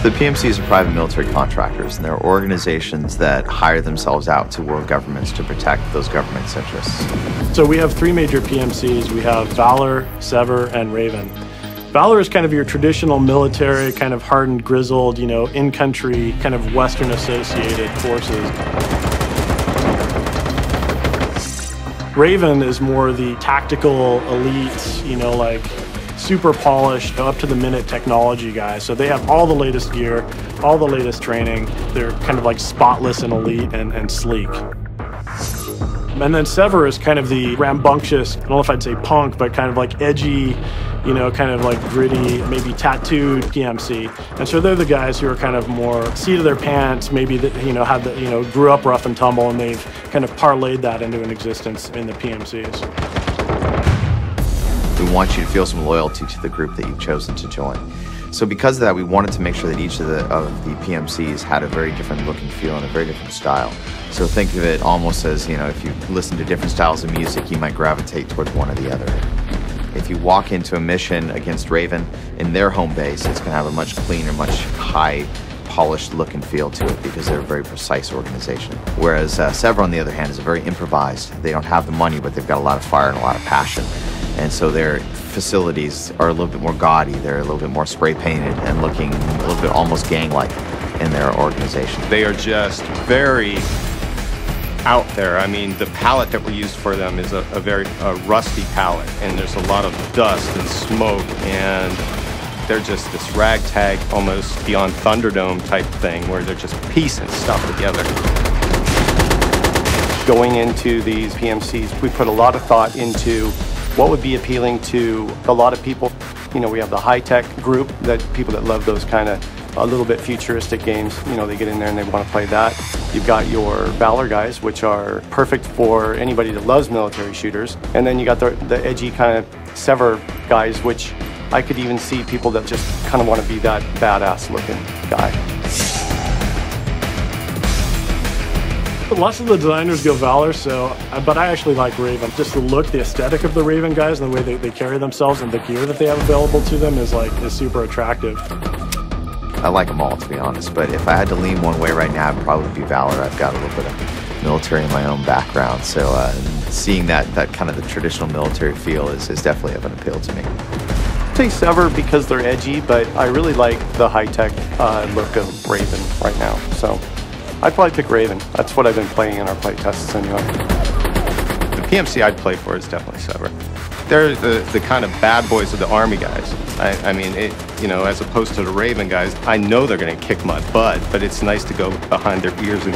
The PMCs are private military contractors, and they're organizations that hire themselves out to world governments to protect those governments' interests. So we have three major PMCs. We have Valor, Sever, and Raven. Valor is kind of your traditional military, kind of hardened, grizzled, in-country, kind of Western-associated forces. Raven is more the tactical elites, like super polished, up to the minute technology guys. So they have all the latest gear, all the latest training. They're kind of like spotless and elite and sleek. And then Sever is kind of the rambunctious, I don't know if I'd say punk, but kind of like edgy, kind of like gritty, maybe tattooed PMC. And so they're the guys who are kind of more seat of their pants, maybe grew up rough and tumble, and they've kind of parlayed that into an existence in the PMCs. We want you to feel some loyalty to the group that you've chosen to join. So because of that, we wanted to make sure that each of the PMCs had a very different look and feel and a very different style. So think of it almost as, if you listen to different styles of music, you might gravitate towards one or the other. If you walk into a mission against Raven in their home base, it's going to have a much cleaner, much high polished look and feel to it because they're a very precise organization. Whereas Sever, on the other hand, is very improvised. They don't have the money, but they've got a lot of fire and a lot of passion. And so their facilities are a little bit more gaudy. They're a little bit more spray painted and looking a little bit almost gang-like in their organization. They are just very out there. I mean, the palette that we used for them is a very rusty palette, and there's a lot of dust and smoke, and they're just this ragtag, almost beyond Thunderdome type thing, where they're just piecing stuff together. Going into these PMCs, we put a lot of thought into what would be appealing to a lot of people. We have the high-tech group, people that love those kind of a little bit futuristic games. They get in there and they want to play that. You've got your Valor guys, which are perfect for anybody that loves military shooters. And then you got the edgy kind of Sever guys, which I could even see people that just kind of want to be that badass looking guy. Lots of the designers go Valor, but I actually like Raven. Just the look, the aesthetic of the Raven guys, and the way they carry themselves, and the gear that they have available to them is super attractive. I like them all, to be honest, but if I had to lean one way right now, it'd probably be Valor. I've got a little bit of military in my own background, so seeing that kind of the traditional military feel is definitely of an appeal to me. I'd say Sever because they're edgy, but I really like the high-tech look of Raven right now. So I'd probably pick Raven. That's what I've been playing in our play tests anyway. The PMC I'd play for is definitely Sever. They're the kind of bad boys of the Army guys. I mean, as opposed to the Raven guys, I know they're going to kick my butt, but it's nice to go behind their ears and